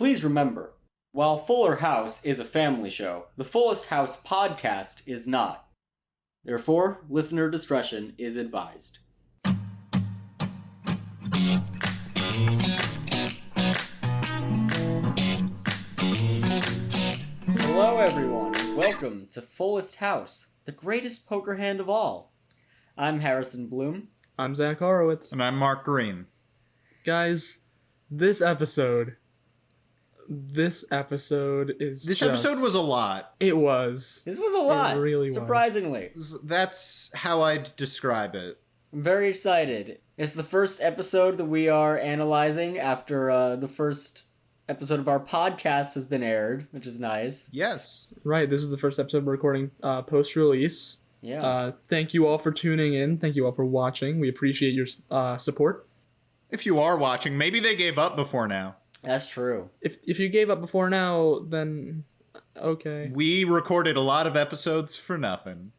Please remember, while Fuller House is a family show, the Fullest House podcast is not. Therefore, listener discretion is advised. Hello everyone, and welcome to Fullest House, the greatest poker hand of all. I'm Harrison Bloom. I'm Zach Horowitz. And I'm Mark Greene. Guys, this episode is This episode was a lot. It was. This was a lot, It really was. surprisingly. That's how I'd describe it. I'm very excited. It's the first episode that we are analyzing after the first episode of our podcast has been aired, which is nice. Yes. Right, this is the first episode we're recording post-release. Yeah. Thank you all for tuning in. Thank you all for watching. We appreciate your support. If you are watching, maybe they gave up before now. That's true. If you gave up before now, then okay. We recorded a lot of episodes for nothing.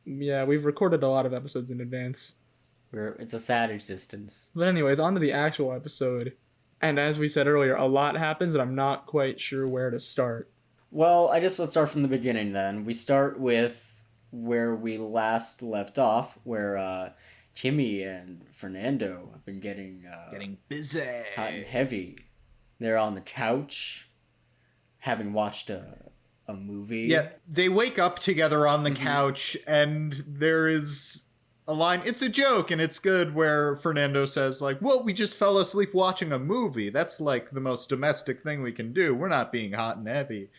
Yeah, we've recorded a lot of episodes in advance. It's a sad existence. But anyways, on to the actual episode. And as we said earlier, a lot happens and I'm not quite sure where to start. Well, I guess let's start from the beginning then. We start with where we last left off, where Kimmy and Fernando have been getting busy. hot and heavy. They're on the couch, having watched a movie. Yeah, they wake up together on the couch, and there is a line, it's a joke, and it's good, where Fernando says, like, well, we just fell asleep watching a movie. That's, like, the most domestic thing we can do. We're not being hot and heavy.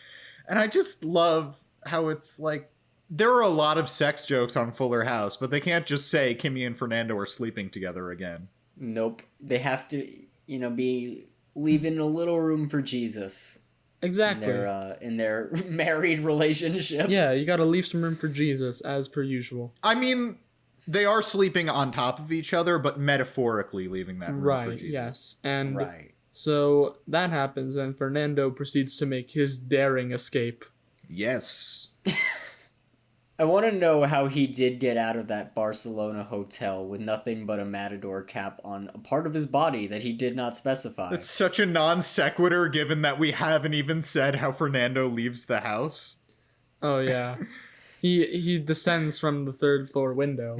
And I just love how it's, like, there are a lot of sex jokes on Fuller House, but they can't just say Kimmy and Fernando are sleeping together again. Nope. They have to, be leaving a little room for Jesus. Exactly. In their married relationship. Yeah, you gotta leave some room for Jesus, as per usual. I mean, they are sleeping on top of each other, but metaphorically leaving that room for Jesus. Yes. And Right. so that happens, and Fernando proceeds to make his daring escape. Yes. I want to know how he did get out of that Barcelona hotel with nothing but a matador cap on a part of his body that he did not specify. It's such a non sequitur given that we haven't even said how Fernando leaves the house. Oh, yeah. He descends from the third floor window.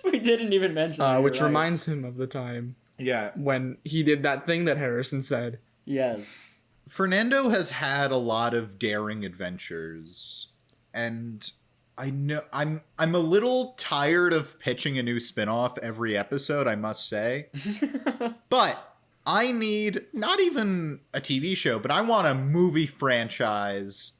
We didn't even mention that. Which right. reminds him of the time Yeah. when he did that thing that Harrison said. Yes. Fernando has had a lot of daring adventures, and I know I'm a little tired of pitching a new spin-off every episode, I must say. But I need not even a TV show, but I want a movie franchise.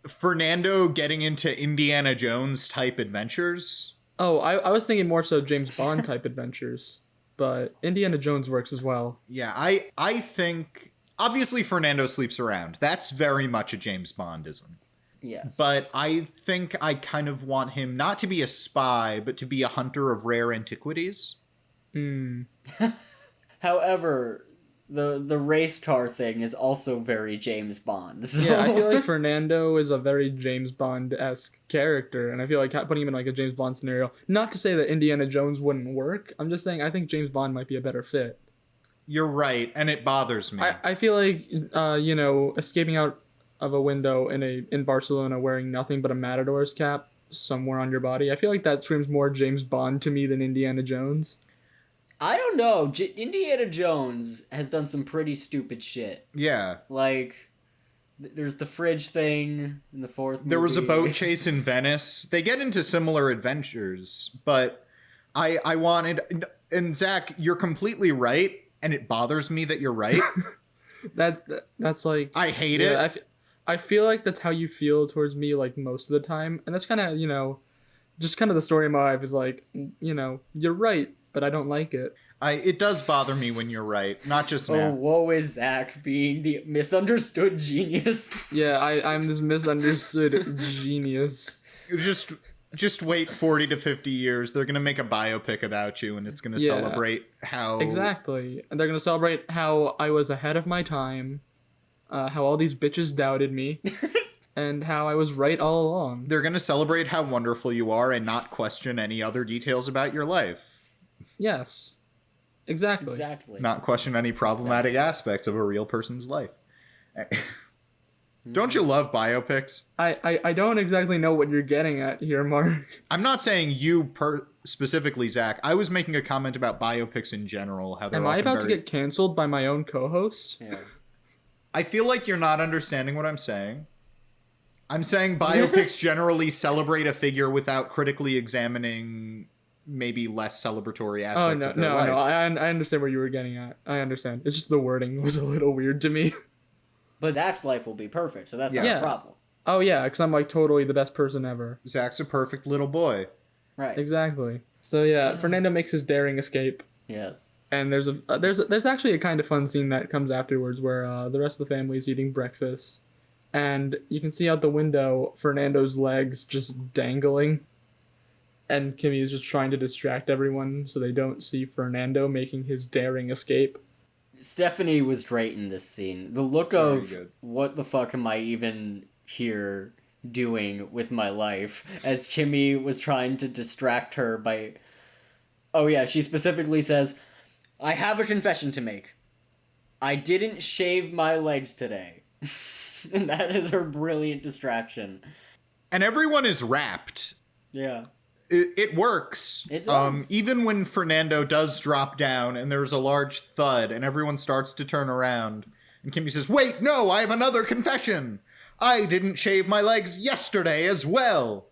Fernando getting into Indiana Jones type adventures. Oh, I was thinking more so James Bond type adventures, but Indiana Jones works as well. Yeah, I think obviously Fernando sleeps around. That's very much a James Bondism. Yes. But I think I kind of want him not to be a spy, but to be a hunter of rare antiquities. However, the race car thing is also very James Bond. So. Yeah, I feel like Fernando is a very James Bond-esque character, and I feel like putting him in like a James Bond scenario, not to say that Indiana Jones wouldn't work, I'm just saying I think James Bond might be a better fit. You're right, and it bothers me. I feel like, escaping out of a window in Barcelona wearing nothing but a matador's cap somewhere on your body, I feel like that screams more James Bond to me than Indiana Jones. I don't know. Indiana Jones has done some pretty stupid shit. Yeah. Like, there's the fridge thing in the fourth movie. There was a boat chase in Venice. They get into similar adventures, but I wanted... And Zach, you're completely right, and it bothers me that you're right. That's like... I hate it. I feel like that's how you feel towards me, like, most of the time. And that's kind of, just kind of the story of my life is like, you're right, but I don't like it. It does bother me when you're right, not just Oh, now. woe is Zach being the misunderstood genius. Yeah, I'm this misunderstood genius. Just wait 40 to 50 years. They're going to make a biopic about you, and it's going to celebrate how... Exactly. And they're going to celebrate how I was ahead of my time, how all these bitches doubted me, and how I was right all along. They're going to celebrate how wonderful you are and not question any other details about your life. Yes. Exactly. Exactly. Not question any problematic aspects of a real person's life. Don't you love biopics? I don't exactly know what you're getting at here, Mark. I'm not saying you specifically, Zach. I was making a comment about biopics in general. How they're Am I often about to get canceled by my own co-host? Yeah. I feel like you're not understanding what I'm saying. I'm saying biopics generally celebrate a figure without critically examining maybe less celebratory aspects Oh, no, of their no, life. no. I understand where you were getting at. I understand. It's just the wording was a little weird to me. But Zach's life will be perfect, so that's not Yeah. a problem. Oh, yeah, because I'm like totally the best person ever. Zach's a perfect little boy. Right. Exactly. So, yeah, Fernando makes his daring escape. Yes. And there's actually a kind of fun scene that comes afterwards where the rest of the family is eating breakfast. And you can see out the window Fernando's legs just dangling. And Kimmy is just trying to distract everyone so they don't see Fernando making his daring escape. Stephanie was great in this scene. The look It's very of good. what the fuck am I even here doing with my life as Kimmy was trying to distract her by... Oh yeah, she specifically says, I have a confession to make. I didn't shave my legs today. And that is her brilliant distraction. And everyone is wrapped. Yeah. It works. It does. Even when Fernando does drop down and there's a large thud and everyone starts to turn around, and Kimmy says, wait, no, I have another confession. I didn't shave my legs yesterday as well.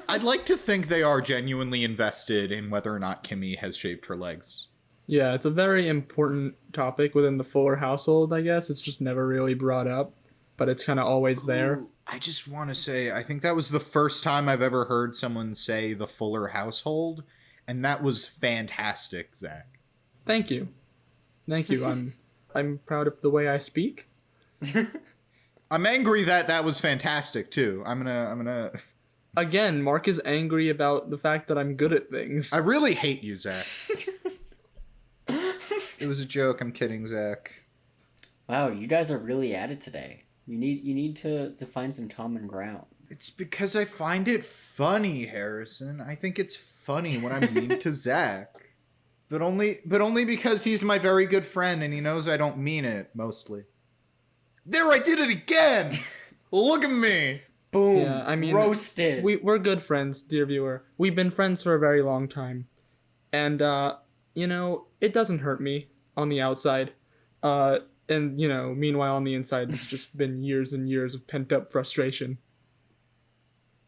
I'd like to think they are genuinely invested in whether or not Kimmy has shaved her legs. Yeah, it's a very important topic within the Fuller household, I guess. It's just never really brought up, but it's kind of always there. Ooh, I just want to say, I think that was the first time I've ever heard someone say the Fuller household, and that was fantastic, Zach. Thank you. Thank you. I'm proud of the way I speak. I'm angry that was fantastic too. I'm gonna. Again, Mark is angry about the fact that I'm good at things. I really hate you, Zach. It was a joke. I'm kidding, Zach. Wow, you guys are really at it today. You need to find some common ground. It's because I find it funny, Harrison. I think it's funny when I'm mean to Zach. But only because he's my very good friend and he knows I don't mean it, mostly. There, I did it again! Look at me! Boom. Yeah, I mean, roasted. We're good friends, dear viewer. We've been friends for a very long time. And, it doesn't hurt me on the outside. And, meanwhile on the inside, it's just been years and years of pent-up frustration.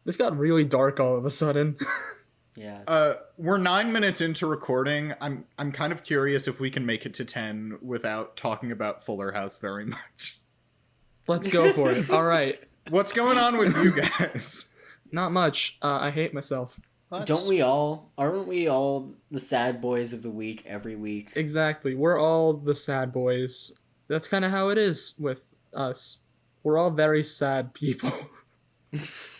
This got really dark all of a sudden. Yeah. We're 9 minutes into recording. I'm kind of curious if we can make it to 10 without talking about Fuller House very much. Let's go for it. All right. What's going on with you guys? Not much. I hate myself. Don't we all? Aren't we all the sad boys of the week every week? Exactly. We're all the sad boys. That's kind of how it is with us. We're all very sad people.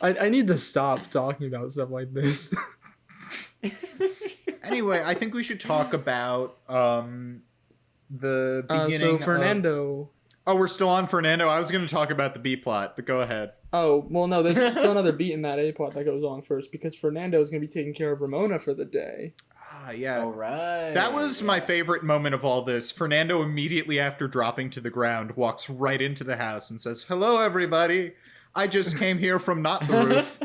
I need to stop talking about stuff like this. Anyway, I think we should talk about the beginning so Fernando... of... Oh, we're still on Fernando? I was going to talk about the B plot, but go ahead. Oh, well, no, there's still another beat in that A plot that goes on first, because Fernando is going to be taking care of Ramona for the day. Ah, yeah. All right. That was my favorite moment of all this. Fernando, immediately after dropping to the ground, walks right into the house and says, "Hello, everybody. I just came here from not the roof."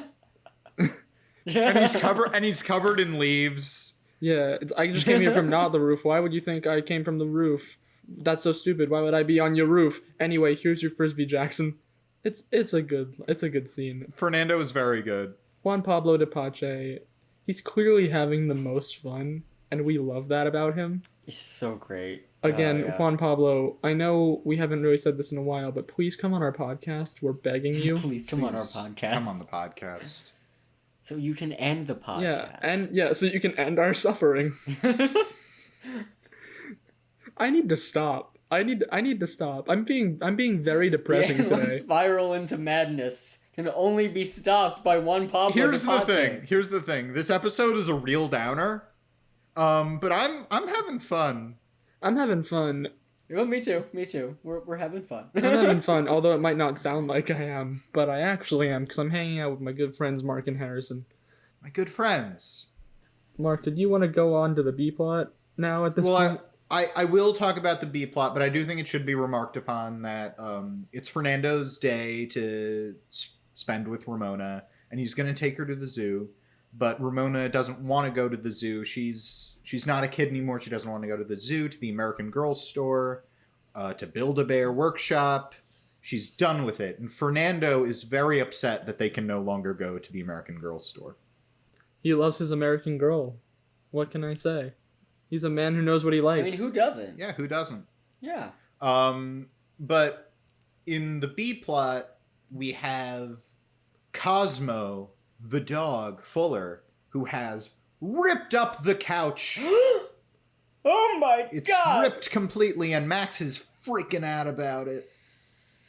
And he's covered in leaves. Yeah, I just came here from not the roof. Why would you think I came from the roof? That's so stupid. Why would I be on your roof? Anyway, here's your frisbee, Jackson. It's a good scene. Fernando is very good. Juan Pablo Di Pace, he's clearly having the most fun, and we love that about him. He's so great. Again, Yeah. Juan Pablo, I know we haven't really said this in a while, but please come on our podcast. We're begging you. Please come on our Please podcast. Come on the podcast. So you can end the podcast. So you can end our suffering. I need to stop. I need to stop. I'm being very depressing The today. spiral into madness can only be stopped by Juan Pablo Here's Di the Pace. thing. This episode is a real downer. But I'm having fun. I'm having fun. Well, me too. We're having fun. I'm having fun, although it might not sound like I am, but I actually am, because I'm hanging out with my good friends Mark and Harrison. My good friends. Mark, did you want to go on to the B plot now at this point? I will talk about the B plot, but I do think it should be remarked upon that it's Fernando's day to spend with Ramona, and he's going to take her to the zoo. But Ramona doesn't want to go to the zoo. She's not a kid anymore. She doesn't want to go to the zoo, to the American Girl store, to Build-A-Bear workshop. She's done with it. And Fernando is very upset that they can no longer go to the American Girl store. He loves his American Girl. What can I say? He's a man who knows what he likes. I mean, who doesn't? Yeah, who doesn't? Yeah. But in the B plot, we have Cosmo, the dog, Fuller, who has ripped up the couch. Oh my It's god! ripped completely, and Max is freaking out about it.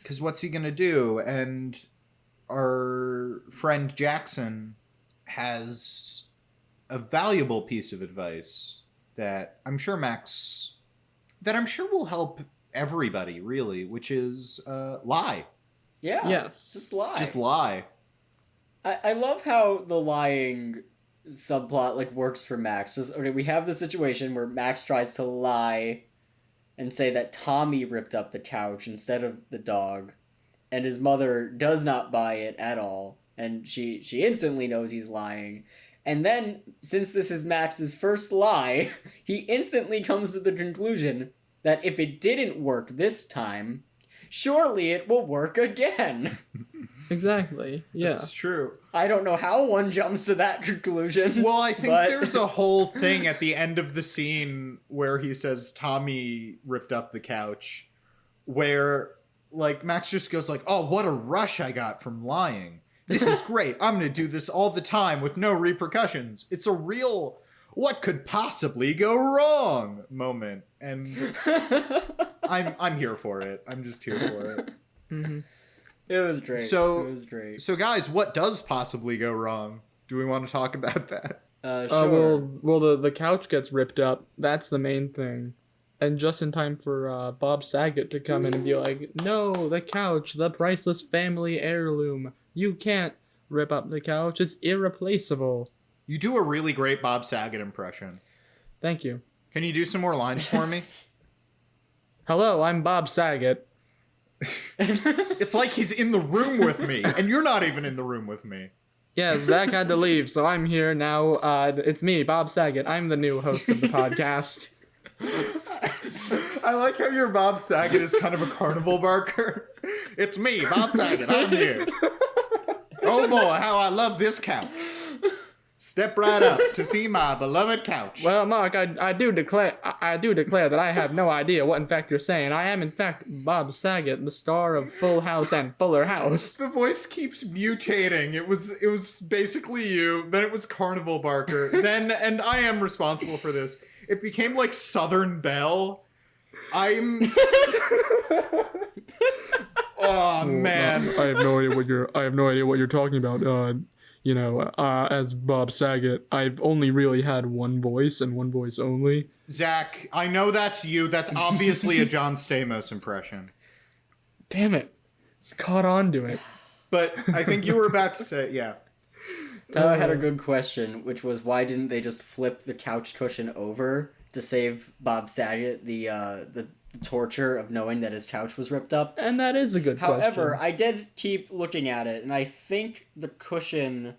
Because what's he gonna do? And our friend Jackson has a valuable piece of advice that I'm sure will help everybody, really, which is lie. Yeah. Yes. Just lie. Just lie. I love how the lying subplot like works for Max. Just okay, we have the situation where Max tries to lie and say that Tommy ripped up the couch instead of the dog, and his mother does not buy it at all, and she instantly knows he's lying. And then, since this is Max's first lie, he instantly comes to the conclusion that if it didn't work this time, surely it will work again. Exactly. Yeah. That's true. I don't know how one jumps to that conclusion. Well, I think but... there's a whole thing at the end of the scene where he says Tommy ripped up the couch, where like Max just goes like, "Oh, what a rush I got from lying. This is great. I'm going to do this all the time with no repercussions." It's a real what could possibly go wrong moment, and I'm here for it. I'm just here for it. Mm-hmm. It was great. It was great. So guys, what does possibly go wrong? Do we want to talk about that? Sure. Well, the couch gets ripped up. That's the main thing. And just in time for Bob Saget to come in and be like, "No, the couch, the priceless family heirloom. You can't rip up the couch. It's irreplaceable." You do a really great Bob Saget impression. Thank you. Can you do some more lines for me? Hello, I'm Bob Saget. It's like he's in the room with me, and you're not even in the room with me. Yeah, Zach had to leave, so I'm here now. It's me, Bob Saget. I'm the new host of the podcast. I like how your Bob Saget is kind of a carnival barker. It's me, Bob Saget. I'm here. Oh boy, how I love this couch. Step right up to see my beloved couch. Well, Mark, I do declare that I have no idea what in fact you're saying. I am in fact Bob Saget, the star of Full House and Fuller House. The voice keeps mutating. It was basically you, then it was Carnival Barker, then, and I am responsible for this, it became like Southern Belle. I'm... Oh, man. I have no idea what you're talking about. As Bob Saget, I've only really had one voice and one voice only. Zach, I know that's you. That's obviously a John Stamos impression. Damn it. Caught on to it. But I think you were about to say, yeah. Tyler had a good question, which was why didn't they just flip the couch cushion over to save Bob Saget the torture of knowing that his couch was ripped up? And that is a good question. However, I did keep looking at it, and I think the cushion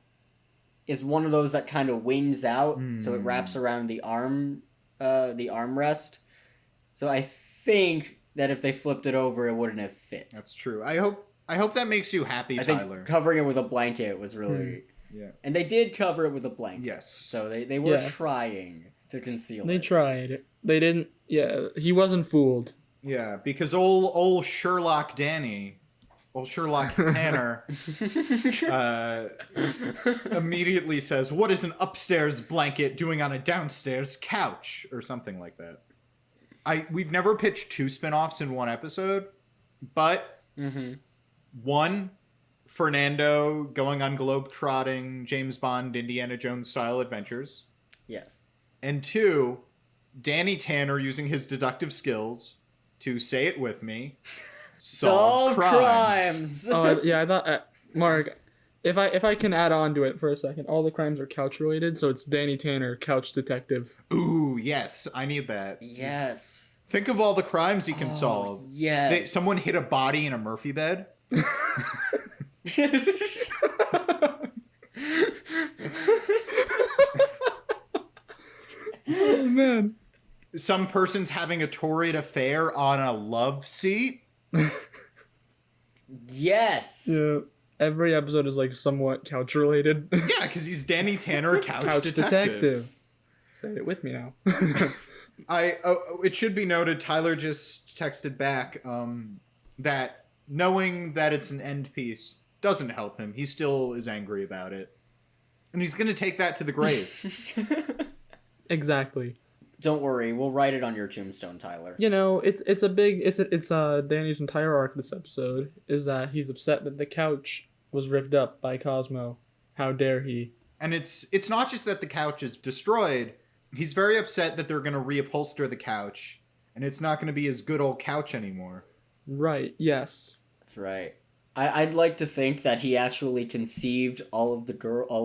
is one of those that kind of wings out, so it wraps around the armrest. So I think that if they flipped it over, it wouldn't have fit. That's true. I hope that makes you happy, Tyler. Think covering it with a blanket was really... Yeah. And they did cover it with a blanket. Yes. So they were trying to conceal it. They tried. They didn't... Yeah, he wasn't fooled. Yeah, because old Sherlock Danny, old Sherlock Tanner, immediately says, "What is an upstairs blanket doing on a downstairs couch?" or something like that. We've never pitched 2 spinoffs in one episode, but one, Fernando going on globe-trotting James Bond, Indiana Jones style adventures. Yes. And 2, Danny Tanner using his deductive skills to, say it with me, solve crimes. crimes. Oh, yeah, I thought... Mark, If I can add on to it for a second, all the crimes are couch related, so it's Danny Tanner, couch detective. Ooh, yes, I need that. Yes. Think of all the crimes he can Oh, solve. yes. Someone hit a body in a Murphy bed. Oh man. Some person's having a torrid affair on a love seat. Yes. Yeah. Every episode is like somewhat couch related. Yeah, because he's Danny Tanner, couch detective. Say it with me now. It should be noted, Tyler just texted back that knowing that it's an end piece doesn't help him. He still is angry about it. And he's going to take that to the grave. Exactly. Don't worry, we'll write it on your tombstone, Tyler. You know, it's Danny's entire arc this episode is that he's upset that the couch was ripped up by Cosmo. How dare he? And it's not just that the couch is destroyed. He's very upset that they're going to reupholster the couch, and it's not going to be his good old couch anymore. Right, yes. That's right. I'd like to think that he actually conceived all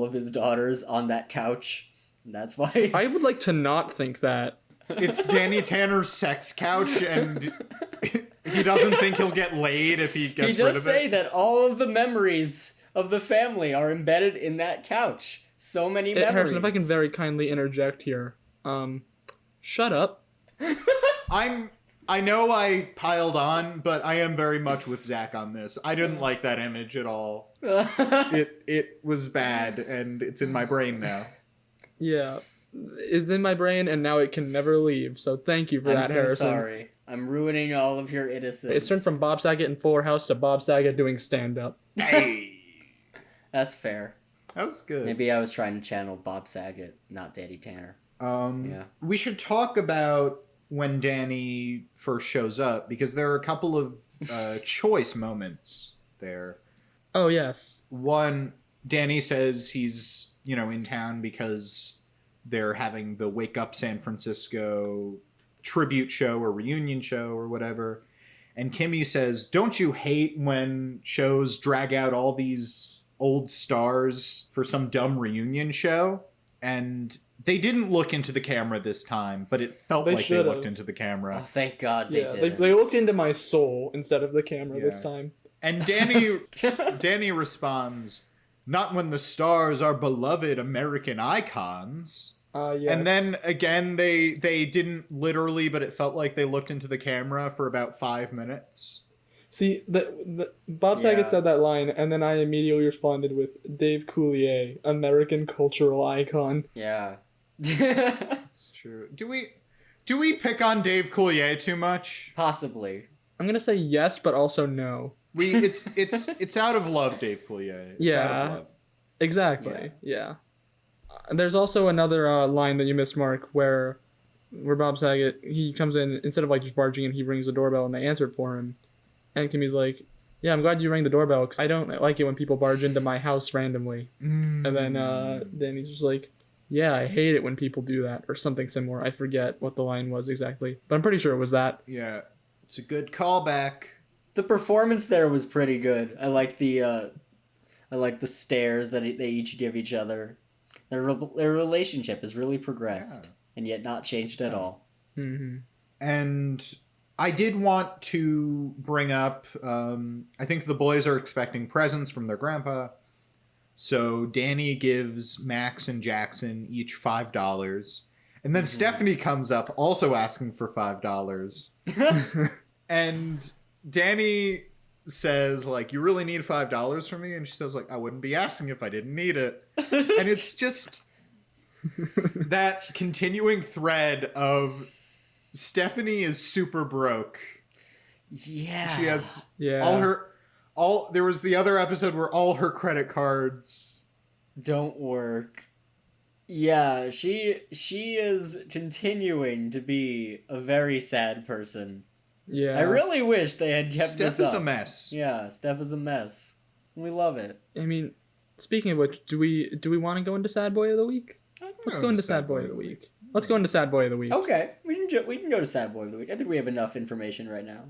of his daughters on that couch. And that's why I would like to not think that. It's Danny Tanner's sex couch, and he doesn't think he'll get laid if he gets rid of it. He does say that all of the memories of the family are embedded in that couch. So many memories. Harrison, if I can very kindly interject here. Shut up. I know I piled on, but I am very much with Zach on this. I didn't like that image at all. It was bad, and it's in my brain now. Yeah. It's in my brain, and now it can never leave. So thank you for that, Harrison. I'm so sorry. I'm ruining all of your innocence. It's turned from Bob Saget in Fuller House to Bob Saget doing stand-up. Hey! That's fair. That was good. Maybe I was trying to channel Bob Saget, not Danny Tanner. Yeah. We should talk about when Danny first shows up, because there are a couple of choice moments there. Oh, yes. One, Danny says he's, in town because they're having the Wake Up San Francisco tribute show or reunion show or whatever. And Kimmy says, don't you hate when shows drag out all these old stars for some dumb reunion show? And they didn't look into the camera this time, but it felt like they looked into the camera. Oh, thank God they did. They looked into my soul instead of the camera this time. And Danny responds, not when the stars are beloved American icons. Yes. And then again, they didn't literally, but it felt like they looked into the camera for about 5 minutes. See, the Bob Saget said that line, and then I immediately responded with Dave Coulier, American cultural icon. Yeah. It's true. Do we pick on Dave Coulier too much? Possibly. I'm gonna say yes, but also no. It's out of love, Dave Coulier. It's out of love. Exactly. Yeah. There's also another line that you missed, Mark, where Bob Saget, he comes in, instead of like just barging in, he rings the doorbell and they answer it for him. And Kimmy's like, yeah, I'm glad you rang the doorbell because I don't like it when people barge into my house randomly. And then Danny's just like, yeah, I hate it when people do that, or something similar. I forget what the line was exactly, but I'm pretty sure it was that. Yeah, it's a good callback. The performance there was pretty good. I like the stares that they each give each other. Their relationship has really progressed, and yet not changed at all. Mm-hmm. And I did want to bring up, I think the boys are expecting presents from their grandpa. So Danny gives Max and Jackson each $5. And then Stephanie comes up also asking for $5. And Danny says, like, you really need $5 from me? And she says, like, I wouldn't be asking if I didn't need it. And it's just that continuing thread of Stephanie is super broke. Yeah. She has all there was the other episode where all her credit cards don't work. Yeah, she is continuing to be a very sad person. Yeah. I really wish they had kept Steph this is up. a mess. Yeah, Steph is a mess. We love it. I mean, speaking of which, do we want to go into Sad Boy of the Week? Let's go into Sad Boy of the Week. Let's go into Sad Boy of the Week. Okay, we can go to Sad Boy of the Week. I think we have enough information right now.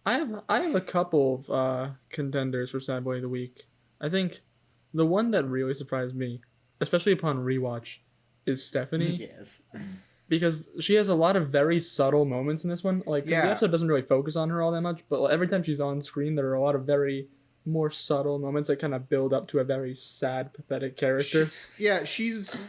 I have a couple of contenders for Sad Boy of the Week. I think The one that really surprised me, especially upon rewatch, is Stephanie. Yes. Because she has a lot of very subtle moments in this one. Like, 'cause the Yeah. episode doesn't really focus on her all that much, but every time she's on screen, there are a lot of very more subtle moments that kind of build up to a very sad, pathetic character. Yeah, she's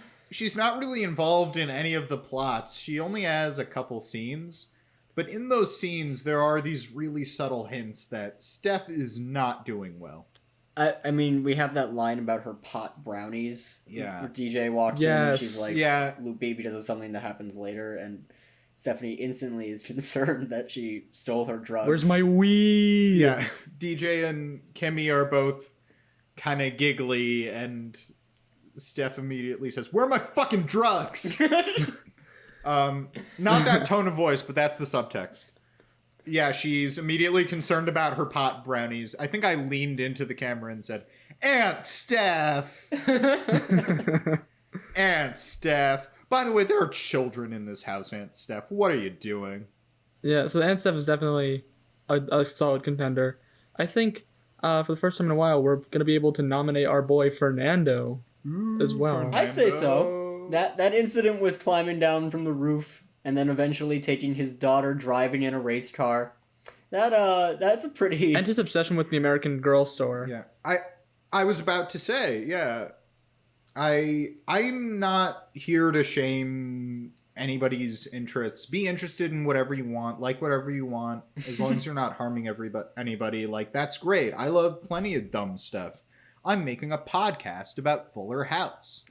not really involved in any of the plots. She only has a couple scenes. But in those scenes, there are these really subtle hints that Steph is not doing well. I mean, we have that line about her pot brownies. Yeah. Where DJ walks in and she's Yes. like, Yeah. Luke Baby because of something that happens later, and Stephanie instantly is concerned that she stole her drugs. Where's my weed? Yeah, DJ and Kimmy are both kind of giggly, and Steph immediately says, "Where are my fucking drugs?" Not that tone of voice, but that's the subtext. Yeah, she's immediately concerned about her pot brownies. I think I leaned into the camera and said, "Aunt Steph! Aunt Steph! By the way, there are children in this house, Aunt Steph. What are you doing?" Yeah, so Aunt Steph is definitely a solid contender. I think for the first time in a while, we're going to be able to nominate our boy Fernando as well. I'd say so. That incident with climbing down from the roof and then eventually taking his daughter driving in a race car. That's a pretty... And his obsession with the American Girl store. Yeah, I was about to say, yeah, I'm not here to shame anybody's interests. Be interested in whatever you want, like whatever you want, as long as you're not harming anybody. Like, that's great. I love plenty of dumb stuff. I'm making a podcast about Fuller House.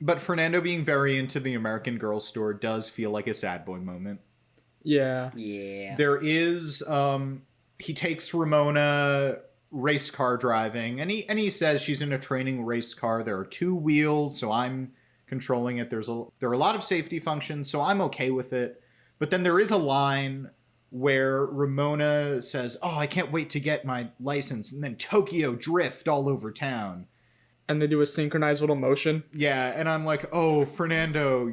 But Fernando being very into the American Girl store does feel like a sad boy moment. Yeah. Yeah. There is, he takes Ramona race car driving, and he says she's in a training race car. There are 2 wheels, so I'm controlling it. There are a lot of safety functions, so I'm okay with it. But then there is a line where Ramona says, "Oh, I can't wait to get my license," and then Tokyo drift all over town. And they do a synchronized little motion. Yeah, and I'm like, "Oh, Fernando,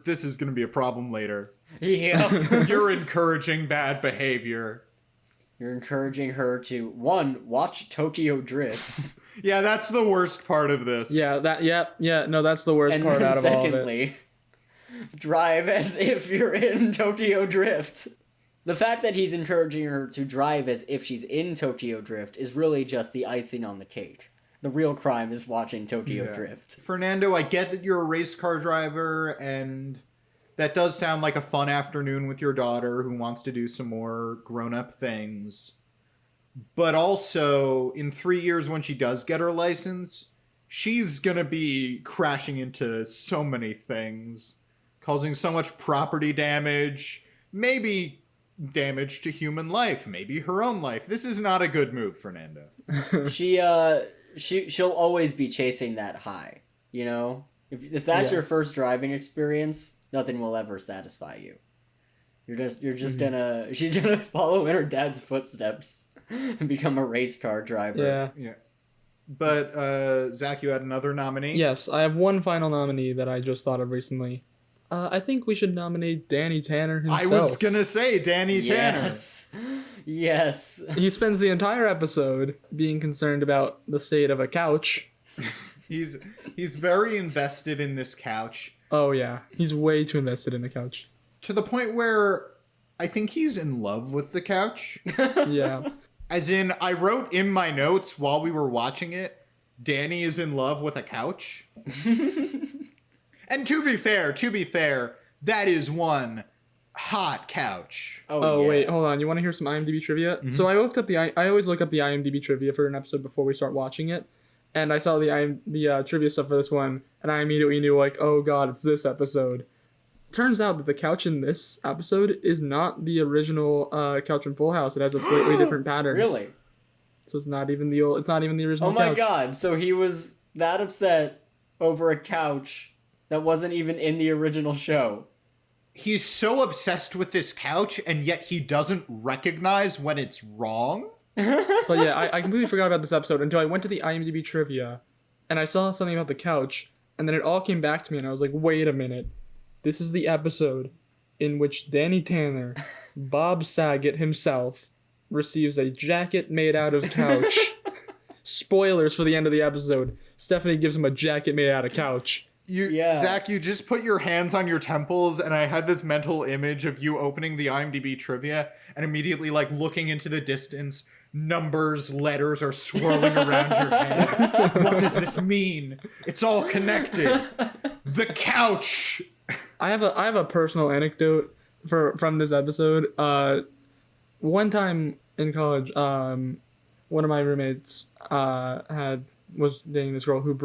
this is going to be a problem later. Yep. You're encouraging bad behavior." You're encouraging her to, 1, watch Tokyo Drift. Yeah, that's the worst part of this. Yeah, no, that's the worst And part then out of all of it. secondly, drive as if you're in Tokyo Drift. The fact that he's encouraging her to drive as if she's in Tokyo Drift is really just the icing on the cake. The real crime is watching Tokyo Drift. Fernando, I get that you're a race car driver, and that does sound like a fun afternoon with your daughter who wants to do some more grown-up things. But also, in 3 years when she does get her license, she's gonna be crashing into so many things, causing so much property damage, maybe damage to human life, maybe her own life. This is not a good move, Fernando. She'll always be chasing that high, you know? If that's your Yes. first driving experience, nothing will ever satisfy you. You're just gonna... She's gonna follow in her dad's footsteps and become a race car driver. Yeah. Yeah. But, Zach, you had another nominee? Yes, I have one final nominee that I just thought of recently. I think we should nominate Danny Tanner himself. I was gonna say Danny Tanner. Yes. Yes. He spends the entire episode being concerned about the state of a couch. He's very invested in this couch, Oh yeah, he's way too invested in the couch. to the point where I think he's in love with the couch. Yeah. As in, I wrote in my notes while we were watching it, Danny is in love with a couch. And to be fair, that is one hot couch. Oh yeah. wait, hold on. You want to hear some IMDb trivia? So I looked up I always look up the IMDb trivia for an episode before we start watching it, and I saw the trivia stuff for this one, and I immediately knew like, oh god, it's this episode. Turns out that the couch in this episode is not the original couch in Full House. It has a slightly different pattern. Really? So it's not even the original. Oh my couch. god, so he was that upset over a couch that wasn't even in the original show. He's so obsessed with this couch, and yet he doesn't recognize when it's wrong. But yeah, I completely forgot about this episode until I went to the IMDb trivia, and I saw something about the couch, and then it all came back to me, and I was like, wait a minute. This is the episode in which Danny Tanner, Bob Saget himself, receives a jacket made out of couch spoilers for the end of the episode. Stephanie gives him a jacket made out of couch. Zach, you just put your hands on your temples, and I had this mental image of you opening the IMDb trivia and immediately, like, looking into the distance. Numbers, letters are swirling around your head. What does this mean? It's all connected. The couch. I have a personal anecdote from this episode. One time in college, one of my roommates was dating this girl who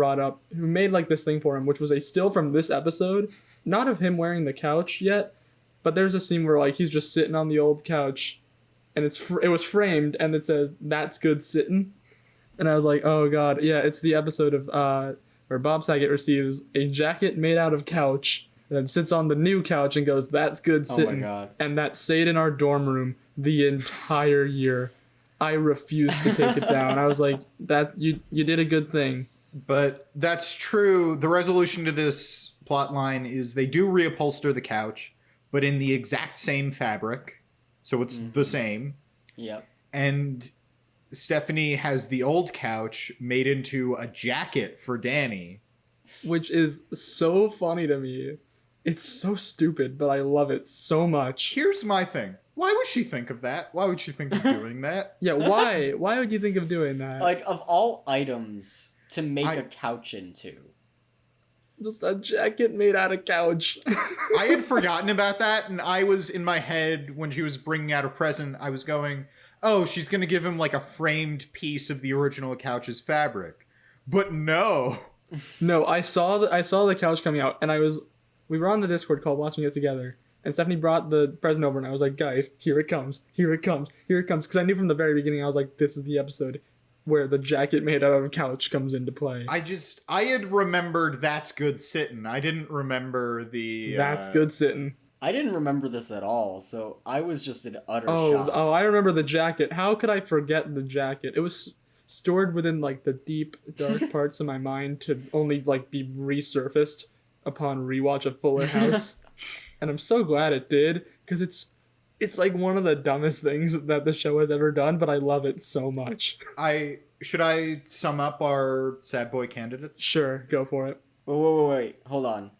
made like this thing for him, which was a still from this episode, not of him wearing the couch yet, but there's a scene where like he's just sitting on the old couch, and it was framed, and it says "That's good sitting," and I was like, oh god, yeah, it's the episode of where Bob Saget receives a jacket made out of couch, and then sits on the new couch and goes, "That's good sitting," Oh my god. and that stayed in our dorm room the entire year. I refused to take it down. I was like, "That you did a good thing." But that's true. The resolution to this plot line is they do reupholster the couch, but in the exact same fabric. So it's the same. Yep. And Stephanie has the old couch made into a jacket for Danny. Which is so funny to me. It's so stupid, but I love it so much. Here's my thing. Why would she think of that? Why would she think of doing that? Yeah, why? Why would you think of doing that? Like, of all items to make a couch into. Just a jacket made out of couch. I had forgotten about that, and I was in my head when she was bringing out a present, I was going, oh, she's going to give him like a framed piece of the original couch's fabric. But no. No, I saw the couch coming out, and we were on the Discord call watching it together. And Stephanie brought the present over, and I was like, guys, here it comes, here it comes, here it comes. Because I knew from the very beginning, I was like, this is the episode where the jacket made out of a couch comes into play. I had remembered That's Good Sittin'. I didn't remember the... That's good sitting. I didn't remember this at all, so I was just in utter shock. Oh, I remember the jacket. How could I forget the jacket? It was stored within, like, the deep, dark parts of my mind to only, like, be resurfaced upon rewatch of Fuller House. And I'm so glad it did, because it's like one of the dumbest things that the show has ever done, but I love it so much. Should I sum up our sad boy candidates? Sure, go for it. Wait, hold on.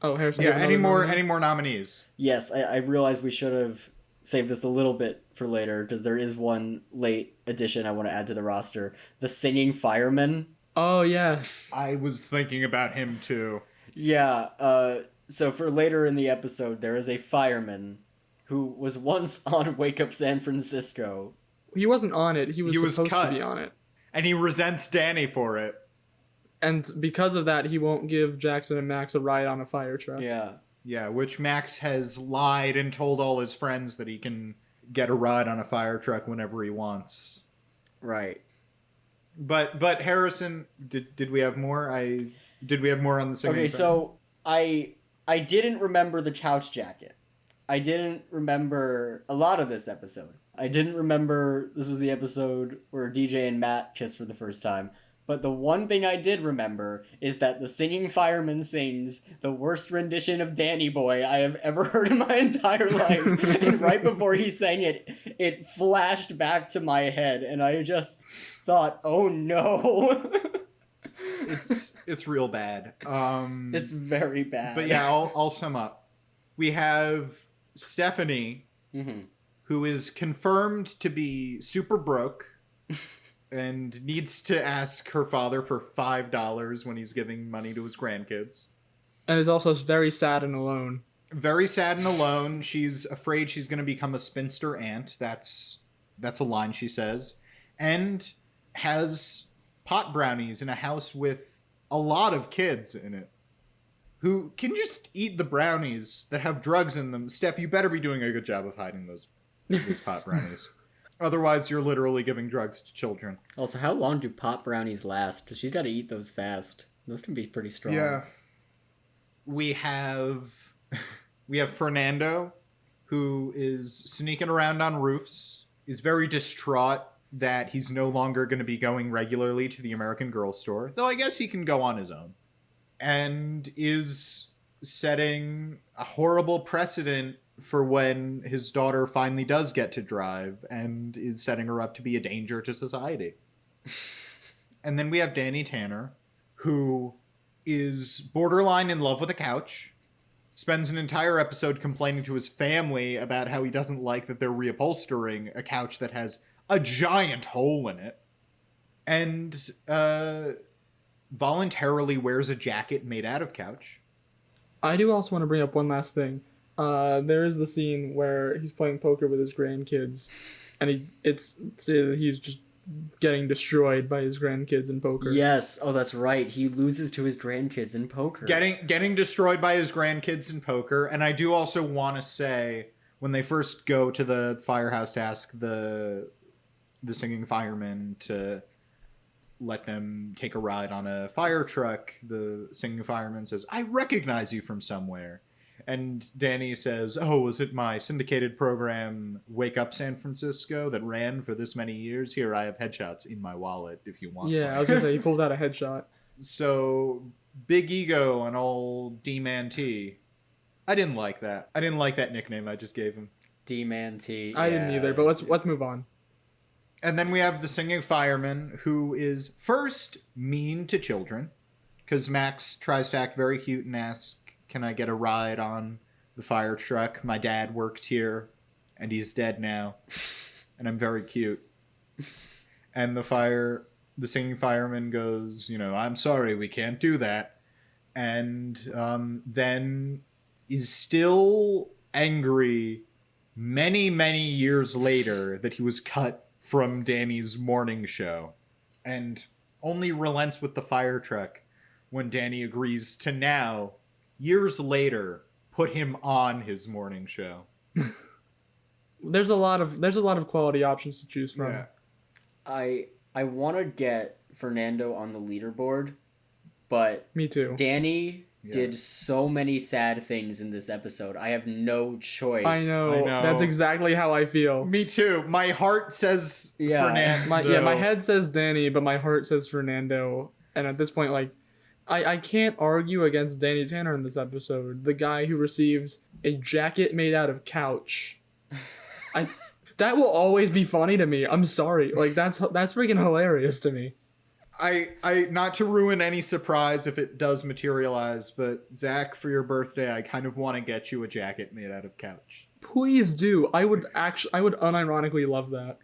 Oh, Harrison. Yeah, any more nominees? Yes, I realized we should have saved this a little bit for later, because there is one late addition I want to add to the roster. The singing fireman. Oh, yes. I was thinking about him too. Yeah, so for later in the episode, there is a fireman who was once on Wake Up San Francisco. He wasn't on it. He was supposed cut. to be on it. And he resents Danny for it. And because of that, he won't give Jackson and Max a ride on a fire truck. Yeah. Yeah, which Max has lied and told all his friends that he can get a ride on a fire truck whenever he wants. Right. But Harrison, did we have more? Did we have more on the singing? Okay, thing? so I didn't remember the couch jacket. I didn't remember a lot of this episode. I didn't remember this was the episode where DJ and Matt kissed for the first time. But the one thing I did remember is that the singing fireman sings the worst rendition of Danny Boy I have ever heard in my entire life. And right before he sang it, it flashed back to my head, and I just thought, oh no. It's real bad. It's very bad. But yeah, I'll sum up. We have Stephanie, who is confirmed to be super broke and needs to ask her father for $5 when he's giving money to his grandkids. And is also very sad and alone. Very sad and alone. She's afraid she's going to become a spinster aunt. That's a line she says. And has pot brownies in a house with a lot of kids in it who can just eat the brownies that have drugs in them. Steph, you better be doing a good job of hiding those pot brownies. Otherwise, you're literally giving drugs to children. Also, how long do pot brownies last? She's got to eat those fast. Those can be pretty strong. Yeah. We have Fernando, who is sneaking around on roofs, is very distraught that he's no longer going to be going regularly to the American Girl store, though I guess he can go on his own, and is setting a horrible precedent for when his daughter finally does get to drive, and is setting her up to be a danger to society. And then we have Danny Tanner, who is borderline in love with a couch, spends an entire episode complaining to his family about how he doesn't like that they're reupholstering a couch that has a giant hole in it, and voluntarily wears a jacket made out of couch. I do also want to bring up one last thing. There is the scene where he's playing poker with his grandkids, and he's just getting destroyed by his grandkids in poker. Yes. Oh, that's right. He loses to his grandkids in poker. Getting destroyed by his grandkids in poker. And I do also want to say, when they first go to the firehouse to ask the singing fireman to let them take a ride on a fire truck, the singing fireman says, "I recognize you from somewhere." And Danny says, "Oh, was it my syndicated program, Wake Up San Francisco, that ran for this many years? Here, I have headshots in my wallet if you want Yeah, one." I was going to say, he pulls out a headshot. So, big ego and old D-Man T. I didn't like that. I didn't like that nickname I just gave him. I didn't either, but let's move on. And then we have the singing fireman, who is first mean to children, because Max tries to act very cute and asks, "Can I get a ride on the fire truck? My dad worked here, and he's dead now, and I'm very cute." And the singing fireman goes, "I'm sorry, we can't do that." And then is still angry many, many years later that he was cut from Danny's morning show, and only relents with the fire truck when Danny agrees to now, years later, put him on his morning show. There's a lot of quality options to choose from. Yeah. I want to get Fernando on the leaderboard, but Me too. Danny did so many sad things in this episode. I have no choice. I know. That's exactly how I feel. Me too. My heart says Yeah. Fernando. My head says Danny, but my heart says Fernando. And at this point, like, I can't argue against Danny Tanner in this episode. The guy who receives a jacket made out of couch. That will always be funny to me. I'm sorry. Like, that's freaking hilarious to me. I not to ruin any surprise if it does materialize, but Zach, for your birthday, I kind of want to get you a jacket made out of couch. Please do. I would unironically love that.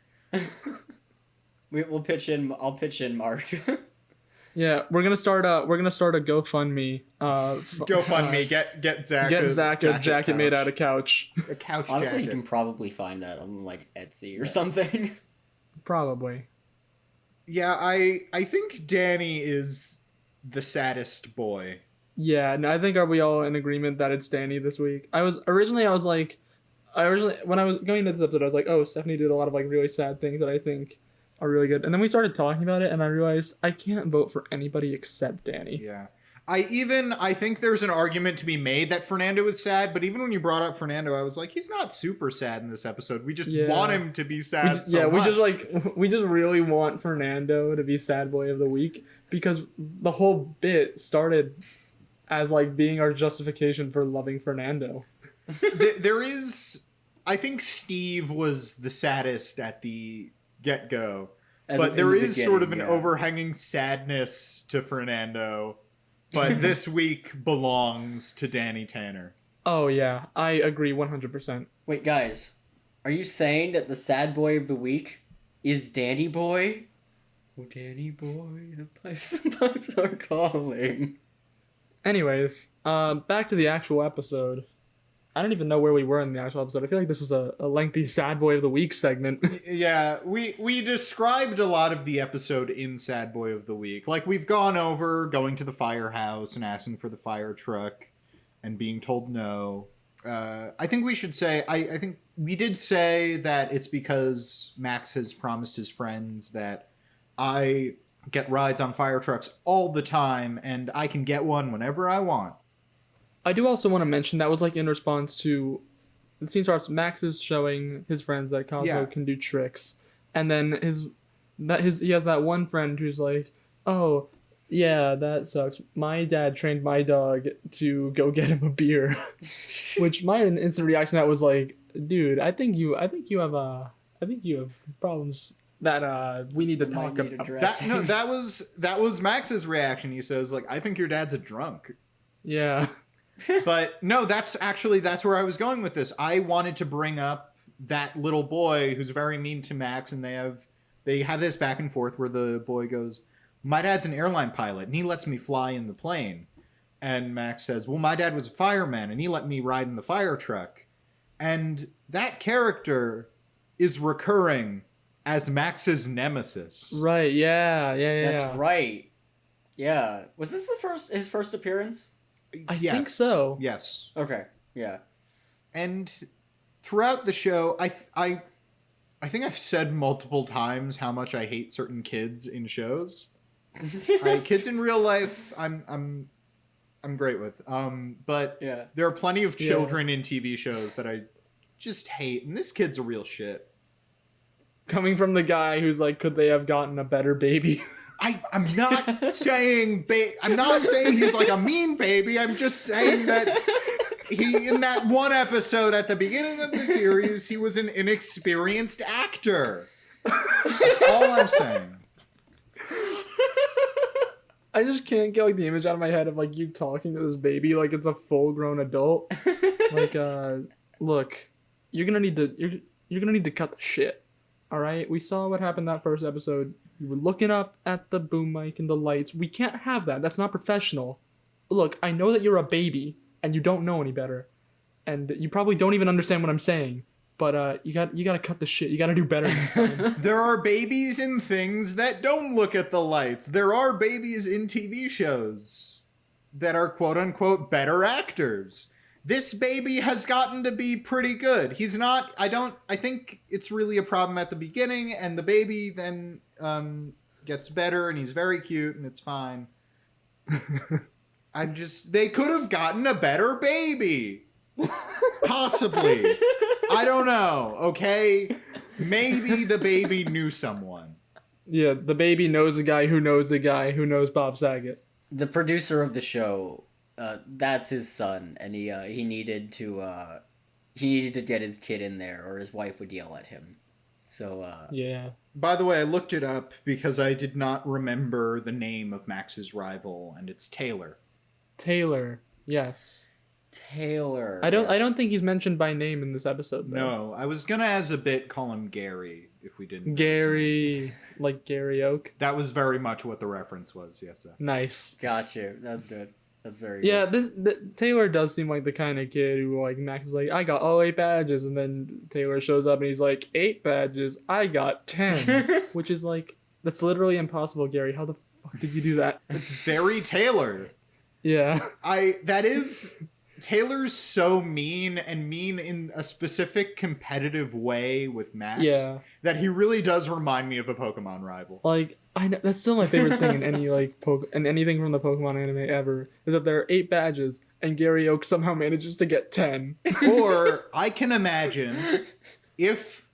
We'll pitch in. I'll pitch in, Mark. Yeah, we're gonna start a GoFundMe. GoFundMe, get Zach a jacket made out of couch. A couch Honestly, jacket. you can probably find that on like Etsy or something. Probably. Yeah, I think Danny is the saddest boy. Yeah, no, I think are we all in agreement that it's Danny this week? When I was going into this episode, I was like, oh, Stephanie did a lot of like really sad things that I think are really good. And then we started talking about it, and I realized I can't vote for anybody except Danny. Yeah. I think there's an argument to be made that Fernando is sad, but even when you brought up Fernando, I was like, he's not super sad in this episode. We just want him to be sad much. We just really want Fernando to be sad boy of the week, because the whole bit started as like being our justification for loving Fernando. There is, I think Steve was the saddest at the get-go, but there is sort of an overhanging sadness to Fernando. But this week belongs to Danny Tanner. Oh, yeah. I agree 100%. Wait, guys. Are you saying that the sad boy of the week is Danny Boy? Oh, Danny Boy, the pipes are calling. Anyways, back to the actual episode. I don't even know where we were in the actual episode. I feel like this was a lengthy sad boy of the week segment. Yeah, we described a lot of the episode in Sad Boy of the Week. Like, we've gone over going to the firehouse and asking for the fire truck and being told no. I think we should say, I think we did say that it's because Max has promised his friends that I get rides on fire trucks all the time and I can get one whenever I want. I do also want to mention that was like in response to the scene starts. Max is showing his friends that Cosmo can do tricks, and then he has that one friend who's like, "Oh, yeah, that sucks. My dad trained my dog to go get him a beer," which my instant reaction to that was like, "Dude, I think you have problems that we need to Might talk need about. addressing. that was Max's reaction. He says, like, I think your dad's a drunk. Yeah. But no, that's where I was going with this. I wanted to bring up that little boy who's very mean to Max, and they have this back and forth where the boy goes, my dad's an airline pilot and he lets me fly in the plane. And Max says, well, my dad was a fireman and he let me ride in the fire truck. And that character is recurring as Max's nemesis. Right. Yeah. That's right. Yeah. Was this his first appearance? I think so. Yes. Okay. Yeah. And throughout the show, I think I've said multiple times how much I hate certain kids in shows. Kids in real life, I'm great with. But Yeah. there are plenty of children in TV shows that I just hate, and this kid's a real shit. Coming from the guy who's like, could they have gotten a better baby? I'm not saying I'm not saying he's like a mean baby. I'm just saying that he, in that one episode at the beginning of the series, he was an inexperienced actor. That's all I'm saying. I just can't get like the image out of my head of like you talking to this baby like it's a full-grown adult. Like, look, you're gonna need to cut the shit. All right, we saw what happened that first episode. You were looking up at the boom mic and the lights. We can't have that. That's not professional. Look, I know that you're a baby and you don't know any better, and you probably don't even understand what I'm saying. But you gotta cut the shit. You gotta do better next time. There are babies in things that don't look at the lights. There are babies in TV shows that are quote unquote better actors. This baby has gotten to be pretty good. He's not, I think it's really a problem at the beginning, and the baby then gets better and he's very cute and it's fine. They could have gotten a better baby. Possibly. I don't know, okay? Maybe the baby knew someone. Yeah, the baby knows a guy who knows a guy who knows Bob Saget. The producer of the show, that's his son, and he needed to get his kid in there, or his wife would yell at him. So yeah. By the way, I looked it up because I did not remember the name of Max's rival, and it's Taylor. Taylor, yes. Taylor. I don't think he's mentioned by name in this episode, though. No, I was gonna as a bit call him Gary if we didn't. Gary, like Gary Oak. That was very much what the reference was. Yes, sir. Nice. Gotcha. That's good. That's very Yeah, good. Taylor does seem like the kind of kid who, like, Max is like, I got all 8 badges, and then Taylor shows up and he's like, 8 badges, I got 10, which is like, that's literally impossible, Gary. How the fuck did you do that? It's very Taylor. Yeah. Taylor's so mean, and mean in a specific competitive way with Max, Yeah. that he really does remind me of a Pokemon rival. Like, I know, that's still my favorite thing in any, like, in anything from the Pokemon anime ever, is that there are 8 badges, and Gary Oak somehow manages to get 10. Or, I can imagine, if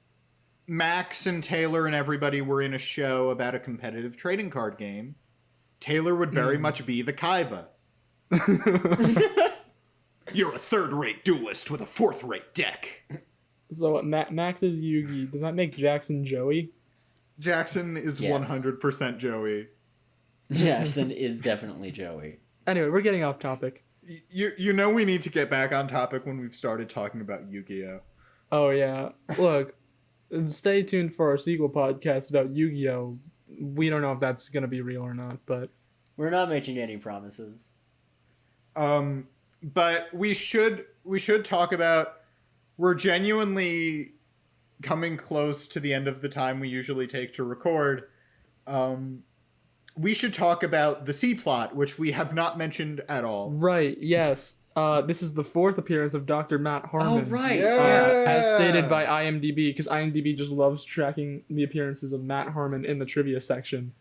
Max and Taylor and everybody were in a show about a competitive trading card game, Taylor would very much be the Kaiba. You're a third-rate duelist with a fourth-rate deck. So Max is Yugi. Does that make Jackson Joey? Jackson is Yes. 100% Joey. Jackson is definitely Joey. Anyway, we're getting off topic. You know we need to get back on topic when we've started talking about Yu-Gi-Oh! Oh, yeah. Look, stay tuned for our sequel podcast about Yu-Gi-Oh! We don't know if that's going to be real or not, but... We're not making any promises. But we should talk about, we're genuinely coming close to the end of the time we usually take to record. We should talk about the C-plot, which we have not mentioned at all. Right, yes. This is the 4th appearance of Dr. Matt Harmon. Oh, right. Yeah. As stated by IMDb, because IMDb just loves tracking the appearances of Matt Harmon in the trivia section.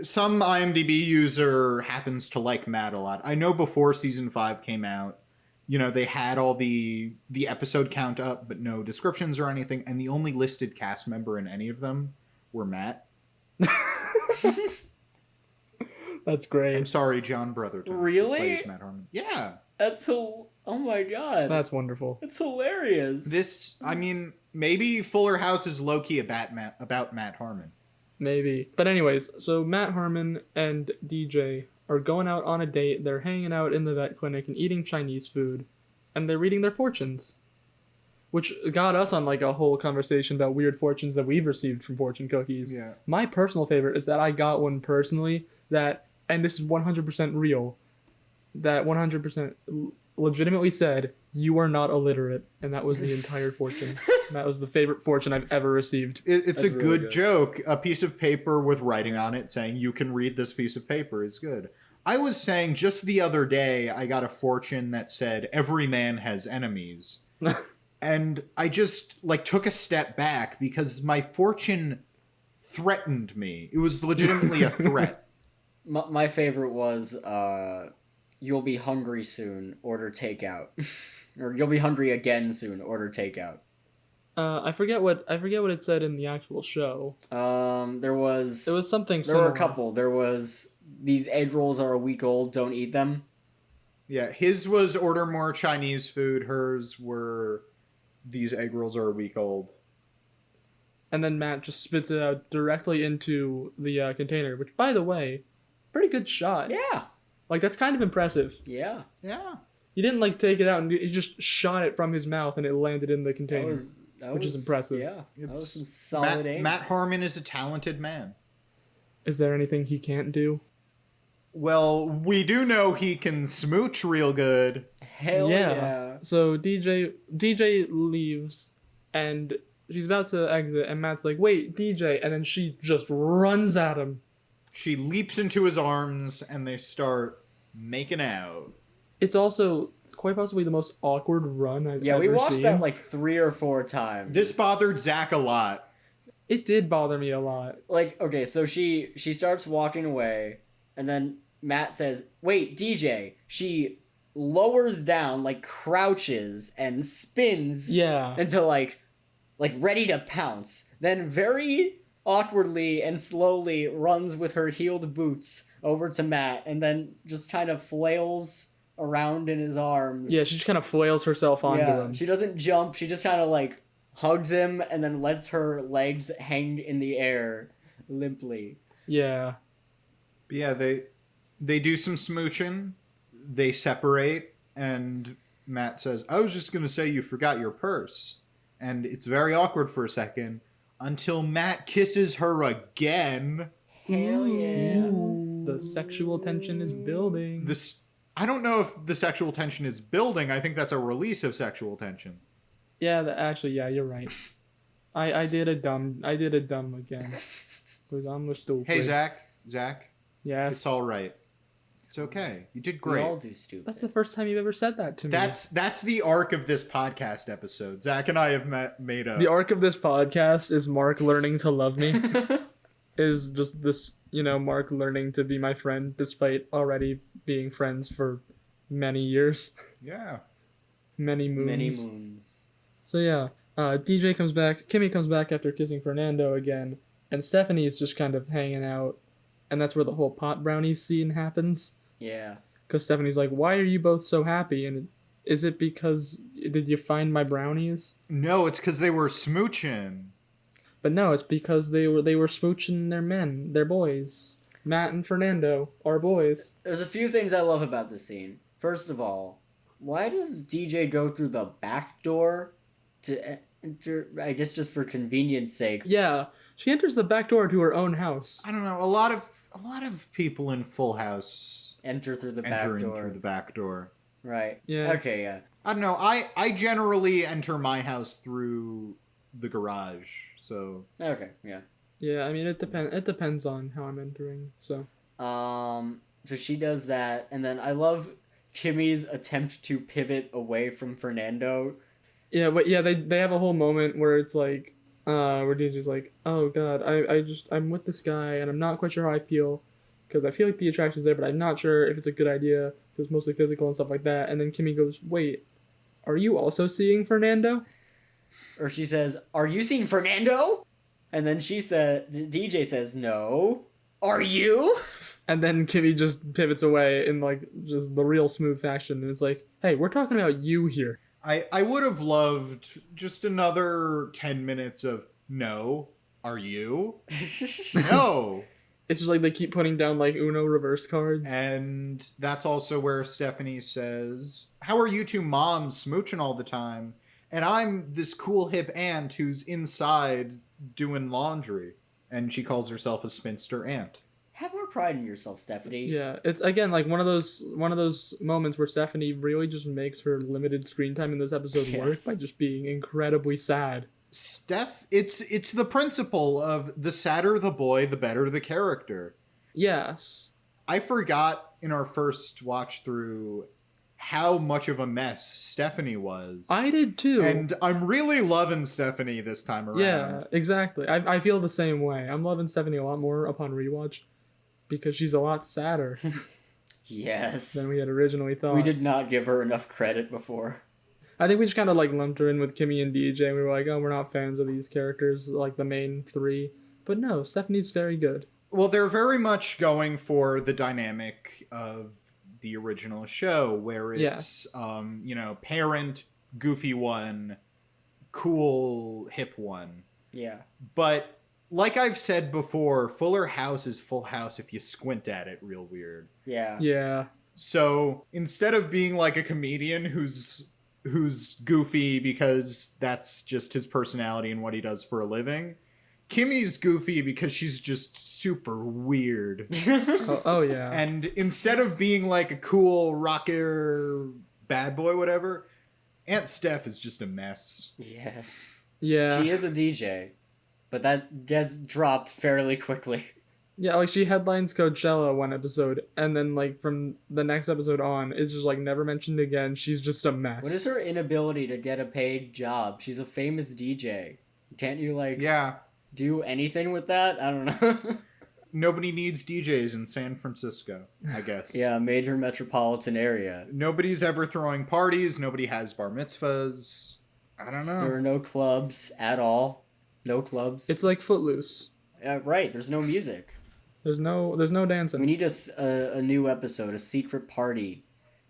Some IMDb user happens to like Matt a lot. I know before season 5 came out, you know, they had all the episode count up, but no descriptions or anything, and the only listed cast member in any of them were Matt. That's great. I'm sorry, John Brotherton. who Really? plays Matt Harmon. Yeah. That's so. Oh my god. That's wonderful. It's hilarious. This, I mean, Maybe Fuller House is low-key about Matt Harmon. Maybe. But anyways, so Matt Harmon and DJ are going out on a date. They're hanging out in the vet clinic and eating Chinese food. And they're reading their fortunes. Which got us on like a whole conversation about weird fortunes that we've received from fortune cookies. Yeah. My personal favorite is that I got one personally that, and this is 100% real, that 100% legitimately said, "You are not illiterate," and that was the entire fortune. That was the favorite fortune I've ever received. It's a really good joke. A piece of paper with writing on it saying you can read this piece of paper is good. I was saying just the other day I got a fortune that said every man has enemies. And I just like took a step back because my fortune threatened me. It was legitimately a threat. My favorite was you'll be hungry soon, order takeout. Or you'll be hungry again soon, order takeout. I forget what it said in the actual show. It was something there similar. were a couple. There was these egg rolls are a week old, don't eat them. Yeah, his was order more Chinese food. Hers were these egg rolls are a week old. And then Matt just spits it out directly into the container, which, by the way, pretty good shot. Yeah. Like, that's kind of impressive. Yeah. Yeah. He didn't, like, take it out, and he just shot it from his mouth, and it landed in the container. Which is impressive. Yeah. That was It's some solid aim. Matt Harmon is a talented man. Is there anything he can't do? Well, we do know he can smooch real good. Hell yeah. So DJ leaves, and she's about to exit, and Matt's like, "Wait, DJ," and then she just runs at him. She leaps into his arms, and they start making out. It's also quite possibly the most awkward run I've ever seen. Yeah, we watched that like 3 or 4 times. This bothered Zach a lot. It did bother me a lot. Like, okay, so she starts walking away, and then Matt says, "Wait, DJ." She lowers down, like crouches and spins Yeah. until like ready to pounce. Then very awkwardly and slowly runs with her heeled boots over to Matt, and then just kind of flails around in his arms. Yeah, she just kind of flails herself onto him. She doesn't jump. She just kind of like hugs him and then lets her legs hang in the air limply. Yeah. But yeah, they do some smooching. They separate, and Matt says, "I was just going to say you forgot your purse." And it's very awkward for a second until Matt kisses her again. Hell yeah. The sexual tension is building. I don't know if the sexual tension is building. I think that's a release of sexual tension. Yeah, actually, yeah, you're right. I did a dumb again. Because I'm a stupid. Hey, Zach. Yes. It's all right. It's okay. You did We great. all do stupid. That's the first time you've ever said that to me. That's the arc of this podcast episode. Zach and I have made a... The arc of this podcast is Mark learning to love me. Is just this, Mark learning to be my friend despite already being friends for many years. Yeah. Many moons. Many moons. So yeah, DJ comes back, Kimmy comes back after kissing Fernando again, and Stephanie's just kind of hanging out, and that's where the whole pot brownies scene happens. Yeah. Because Stephanie's like, "Why are you both so happy?" And is it because, did you find my brownies? No, it's because they were smooching. But no, it's because they were smooching their boys. Matt and Fernando are boys. There's a few things I love about this scene. First of all, why does DJ go through the back door to enter? I guess just for convenience sake. Yeah, she enters the back door to her own house. I don't know. A lot of people in Full House Enter through the back entering door. through the back door. Right. Yeah. Okay, yeah. I don't know. I generally enter my house through the garage. So Okay, yeah. Yeah, I mean it depends on how I'm entering. So So she does that, and then I love Kimmy's attempt to pivot away from Fernando. yeah, but yeah, they have a whole moment where it's like, where DJ's like, "Oh God, I'm with this guy, and I'm not quite sure how I feel, because I feel like the attraction's there, but I'm not sure if it's a good idea, because it's mostly physical and stuff like that." And then Kimmy goes, "Wait, are you also seeing Fernando?" Or she says, "Are you seeing Fernando?" And then DJ says, "No. Are you?" And then Kimmy just pivots away in like just the real smooth fashion, and it's like, "Hey, we're talking about you here." I would have loved just another 10 minutes of, no, are you? No. It's just like they keep putting down like Uno reverse cards. And that's also where Stephanie says, how are you two moms smooching all the time? And I'm this cool hip aunt who's inside doing laundry. And she calls herself a spinster aunt. Have more pride in yourself, Stephanie. Yeah, it's again like one of those moments where Stephanie really just makes her limited screen time in those episodes work by just being incredibly sad. Steph, it's the principle of the sadder the boy, the better the character. Yes. I forgot in our first watch through how much of a mess Stephanie was. I did too. And I'm really loving Stephanie this time around. Yeah, exactly. I feel the same way. I'm loving Stephanie a lot more upon rewatch because she's a lot sadder Yes. than we had originally thought. We did not give her enough credit before. I think we just kind of like lumped her in with Kimmy and DJ. And we were like, oh, we're not fans of these characters, like the main three. But no, Stephanie's very good. Well, they're very much going for the dynamic of the original show, where it's, parent, goofy one, cool, hip one. Yeah. But like I've said before, Fuller House is Full House if you squint at it real weird. Yeah. Yeah. So instead of being like a comedian who's goofy because that's just his personality and what he does for a living, Kimmy's goofy because she's just super weird. Oh yeah. And instead of being like a cool rocker bad boy, whatever, Aunt Steph is just a mess. Yes. Yeah. She is a DJ, but that gets dropped fairly quickly. Yeah, like she headlines Coachella one episode, and then like from the next episode on, it's just like never mentioned again. She's just a mess. What is her inability to get a paid job? She's a famous DJ. Can't you do anything with that? I don't know. Nobody needs DJs in San Francisco, I guess. Yeah, major metropolitan area. Nobody's ever throwing parties. Nobody has bar mitzvahs. I don't know. There are no clubs at all. No clubs. It's like Footloose. Right. There's no music. There's no dancing. We need a new episode, a secret party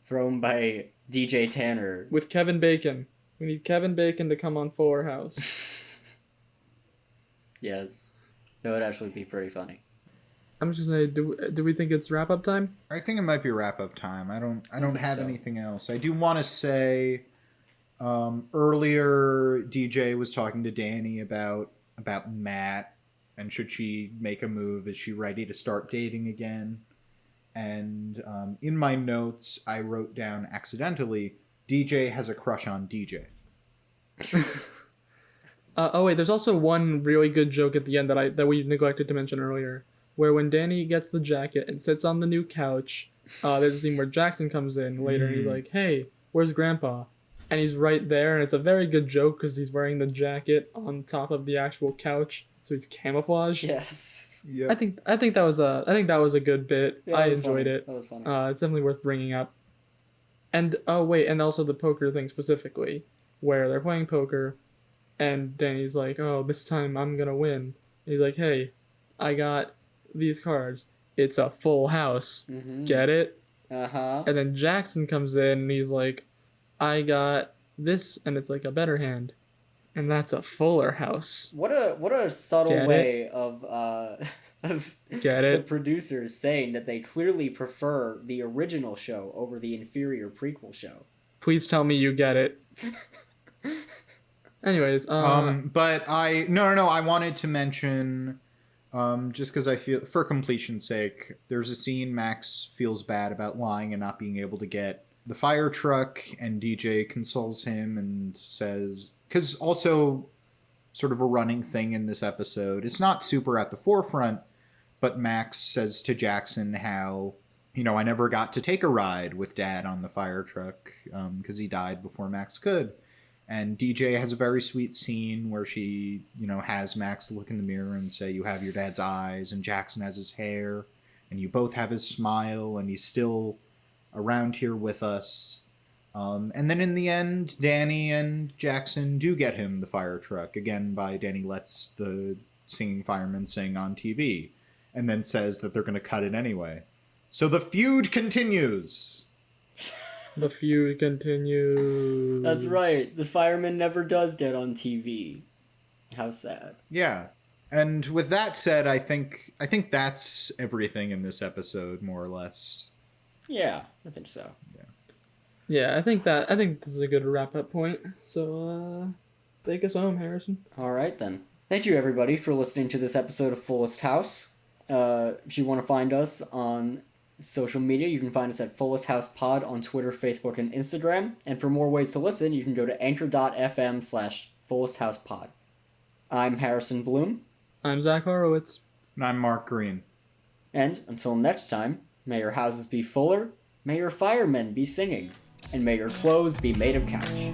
thrown by DJ Tanner. With Kevin Bacon. We need Kevin Bacon to come on Fuller House. Yes. That would actually be pretty funny. I'm just gonna say, do we think it's wrap up time? I think it might be wrap up time. I don't have so. anything else. I do want to say earlier DJ was talking to Danny about Matt and should she make a move? Is she ready to start dating again? And in my notes, I wrote down accidentally, DJ has a crush on DJ. Oh wait, there's also one really good joke at the end that we neglected to mention earlier, where when Danny gets the jacket and sits on the new couch, there's a scene where Jackson comes in later and he's like, "Hey, where's Grandpa?" And he's right there, and it's a very good joke because he's wearing the jacket on top of the actual couch, so he's camouflaged. Yes. Yep. I think that was a good bit. Yeah, I was enjoyed funny. it. That was funny. It's definitely worth bringing up. And and also the poker thing specifically, where they're playing poker, and Danny's like, "Oh, this time I'm gonna win." And he's like, "Hey, I got these cards. It's a full house. Mm-hmm. Get it?" Uh-huh. And then Jackson comes in and he's like, "I got this, and it's like a better hand, and that's a fuller house." What a subtle Get way of Get the it? producers saying that they clearly prefer the original show over the inferior prequel show. Please tell me you get it. Anyways, But I wanted to mention, just because I feel, for completion's sake, there's a scene Max feels bad about lying and not being able to get the fire truck, and DJ consoles him and says, because also sort of a running thing in this episode, it's not super at the forefront, but Max says to Jackson how, I never got to take a ride with Dad on the fire truck because he died before Max could. And DJ has a very sweet scene where she, has Max look in the mirror and say, "You have your dad's eyes," and Jackson has his hair, and you both have his smile, and he's still around here with us. And then in the end, Danny and Jackson do get him the fire truck, again by Danny lets the singing fireman sing on TV, and then says that they're going to cut it anyway. So the feud continues. The feud continues. That's right. The fireman never does get on TV. How sad. Yeah. And with that said, I think that's everything in this episode, more or less. Yeah, I think so. Yeah, I think this is a good wrap-up point. So, take us home, Harrison. All right, then. Thank you, everybody, for listening to this episode of Fullest House. If you want to find us on social media, you can find us at Fullest House Pod on Twitter, Facebook, and Instagram. And for more ways to listen, you can go to anchor.fm/FullestHousePod. I'm Harrison Bloom. I'm Zach Horowitz. And I'm Mark Greene. And until next time, may your houses be fuller, may your firemen be singing, and may your clothes be made of couch.